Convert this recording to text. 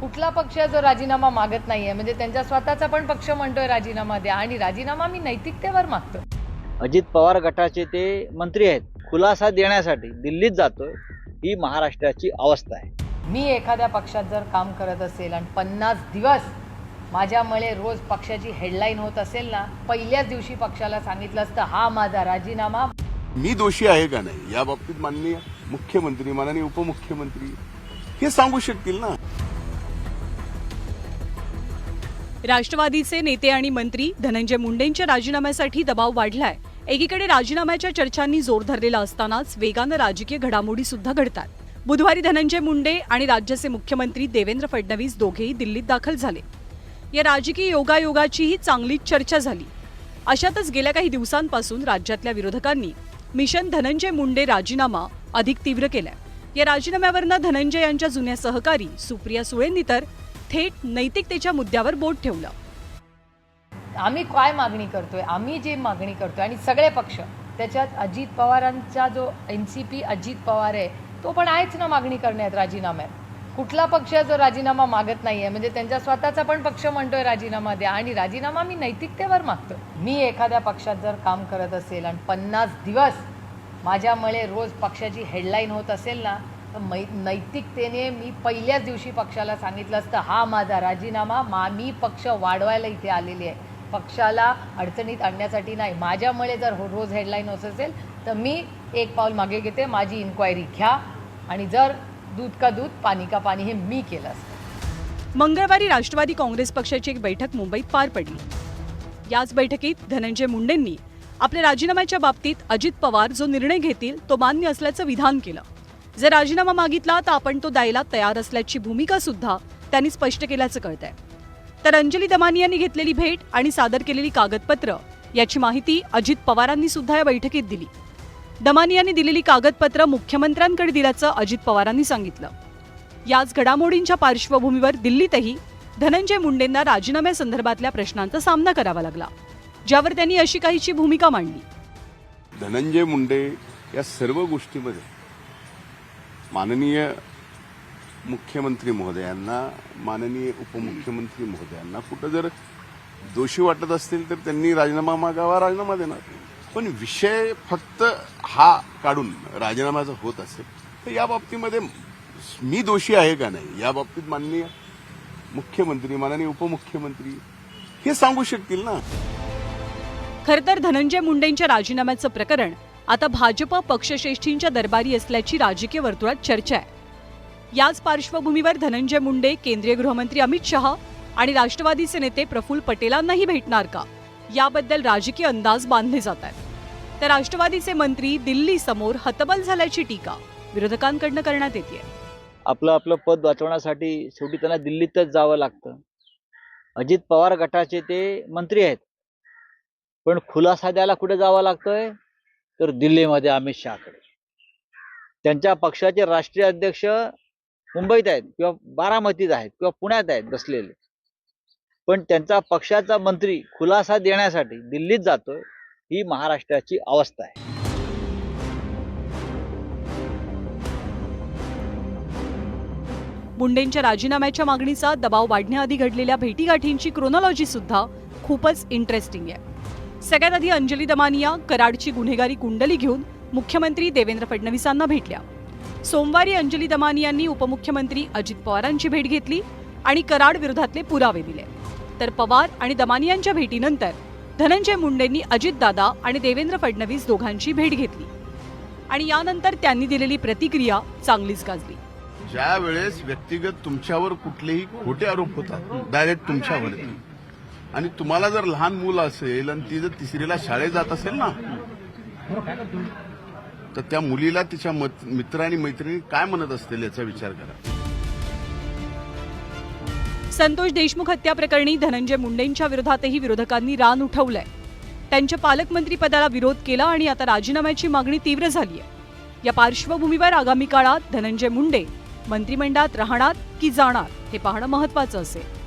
कुठला पक्ष जो राजीनामा मागत नाहीये, म्हणजे त्यांचा स्वतःचा पण पक्ष म्हणतोय राजीनामा द्या, आणि राजीनामा मी नैतिकतेवर मागतो. अजित पवार गटाचे ते मंत्री आहेत, खुलासा देण्यासाठी दिल्लीत जातोय, ही महाराष्ट्राची अवस्था आहे. मी एखाद्या पक्षात जर काम करत असेल आणि 50 दिवस माझ्यामुळे रोज पक्षाची हेडलाईन होत असेल ना, पहिल्याच दिवशी पक्षाला सांगितलं असतं हा माझा राजीनामा. मी दोषी आहे का नाही या बाबतीत माननीय मुख्यमंत्री, माननीय उपमुख्यमंत्री हे सांगू शकतील ना. राष्ट्रवादीचे नेते आणि मंत्री धनंजय मुंडेंच्या राजीनाम्यासाठी दबाव वाढलाय. एकीकडे राजीनाम्याच्या चर्चांनी जोर धरलेला असतानाच वेगानं राजकीय घडामोडी सुद्धा घडतात. बुधवारी धनंजय मुंडे आणि राज्याचे मुख्यमंत्री देवेंद्र फडणवीस दोघेही दिल्लीत दाखल झाले. या राजकीय योगायोगाचीही चांगलीच चर्चा झाली. अशातच गेल्या काही दिवसांपासून राज्यातल्या विरोधकांनी मिशन धनंजय मुंडे राजीनामा अधिक तीव्र केलाय. या राजीनाम्यावरनं धनंजय यांच्या जुन्या सहकारी सुप्रिया सुळेंनी तर थेट नैतिकतेच्या मुद्द्यावर बोट ठेवलं. आम्ही काय मागणी करतोय, आम्ही जे मागणी करतोय आणि सगळे पक्ष, त्याच्यात अजित पवारांचा जो एनसीपी अजित पवार आहे तो पण आहेच ना मागणी करण्यात राजीनाम्यात. कुठला पक्ष जो राजीनामा मागत नाहीये, म्हणजे त्यांचा स्वतःचा पण पक्ष म्हणतोय राजीनामा द्या, आणि राजीनामा मी नैतिकतेवर मागतो. मी एखाद्या पक्षात जर काम करत असेल आणि 50 दिवस माझ्यामुळे रोज पक्षाची हेडलाईन होत असेल ना, तर नैतिकतेने मी पहिल्याच दिवशी पक्षाला सांगितलं असतं हा माझा राजीनामा. मी पक्ष वाढवायला इथे आलेली आहे, पक्षाला अडचणीत आणण्यासाठी नाही. माझ्यामुळे जर रोज हेडलाईन होत असेल तर मी एक पाऊल मागे घेते, माझी इन्क्वायरी घ्या, आणि जर दूध का दूध पाणी का पाणी हे मी केलं असतं. मंगळवारी राष्ट्रवादी काँग्रेस पक्षाची एक बैठक मुंबईत पार पडली. याच बैठकीत धनंजय मुंडेंनी आपल्या राजीनाम्याच्या बाबतीत अजित पवार जो निर्णय घेतील तो मान्य असल्याचं विधान केलं. जर राजीनामा मागितला तर आपण तो द्यायला तयार असल्याची भूमिका सुद्धा त्यांनी स्पष्ट केल्याचं कळतंय. तर अंजली दमानी यांनी घेतलेली भेट आणि सादर केलेली कागदपत्र याची माहिती अजित पवारांनी सुद्धा या बैठकीत दिली. दमानी यांनी दिलेली कागदपत्र मुख्यमंत्र्यांकडे दिल्याचं अजित पवारांनी सांगितलं. याच घडामोडींच्या पार्श्वभूमीवर दिल्लीतही धनंजय मुंडेंना राजीनाम्यासंदर्भातल्या प्रश्नांचा सामना करावा लागला, ज्यावर त्यांनी अशी काहीची भूमिका मांडली. धनंजय मुंडे या सर्व गोष्टीमध्ये माननीय मुख्यमंत्री महोदयांना, माननीय उपमुख्यमंत्री महोदयांना कुठं जर दोषी वाटत असतील तर त्यांनी राजीनामा मागावा, राजीनामा देणार. पण विषय फक्त हा काढून राजीनाम्याचा होत असेल तर या बाबतीमध्ये मी दोषी आहे का नाही या बाबतीत माननीय मुख्यमंत्री, माननीय उपमुख्यमंत्री हे सांगू शकतील ना. खरं तर धनंजय मुंडेंच्या राजीनाम्याचं प्रकरण आता भाजप पक्षश्रेष्ठींच्या दरबारी असल्याची राजकीय वर्तुळात चर्चा आहे. याच पार्श्वभूमीवर धनंजय मुंडे केंद्रीय गृहमंत्री अमित शहा आणि राष्ट्रवादीचे नेते प्रफुल्ल पटेलांनाही भेटणार का, याबद्दल राजकीय अंदाज बांधले जात आहेत. तर राष्ट्रवादीचे मंत्री दिल्ली समोर हतबल झाल्याची टीका विरोधकांकडनं करण्यात येते. आपलं पद वाचवण्यासाठी शेवटी त्यांना दिल्लीतच जावं लागतं. अजित पवार गटाचे ते मंत्री आहेत, पण खुलासा द्यायला कुठे जावं लागतंय तर दिल्लीमध्ये अमित शहाकडे. त्यांच्या पक्षाचे राष्ट्रीय अध्यक्ष मुंबईत आहेत किंवा बारामतीत आहेत किंवा पुण्यात आहेत बसलेले, पण त्यांचा पक्षाचा मंत्री खुलासा देण्यासाठी दिल्लीत जातोय, ही महाराष्ट्राची अवस्था आहे. मुंडेंच्या राजीनाम्याच्या मागणीचा दबाव वाढण्याआधी घडलेल्या भेटीगाठींची क्रोनॉलॉजी सुद्धा खूपच इंटरेस्टिंग आहे. सगळ्यात आधी अंजली दमानी या कराडची गुन्हेगारी कुंडली घेऊन मुख्यमंत्री देवेंद्र फडणवीसांना भेटल्या. सोमवारी अंजली दमानी यांनी उपमुख्यमंत्री अजित पवारांची भेट घेतली आणि कराड विरोधातले पुरावे दिले. तर पवार आणि दमानी यांच्या भेटीनंतर धनंजय मुंडेंनी अजितदादा आणि देवेंद्र फडणवीस दोघांची भेट घेतली आणि यानंतर त्यांनी दिलेली प्रतिक्रिया चांगलीच गाजली. ज्या वेळेस व्यक्तिगत तुमच्यावर कुठलेही खोटे आरोप होतात डायरेक्ट तुमच्यावर, आणि तुम्हाला जर लहान मुलं असेल आणि ती जर तिसरीला शाळेत जात असेल ना, तर त्या मुलीला तिच्या मित्र आणि मैत्रिणी काय म्हणत असतील याचा विचार करा. संतोष देशमुख हत्या प्रकरणी धनंजय मुंडेंच्या विरोधातही विरोधकांनी रान उठवलंय. त्यांच्या पालकमंत्रीपदाला विरोध केला आणि आता राजीनाम्याची मागणी तीव्र झाली आहे. या पार्श्वभूमीवर आगामी काळात धनंजय मुंडे मंत्रिमंडळात राहणार की जाणार हे पाहणं महत्त्वाचं असेल.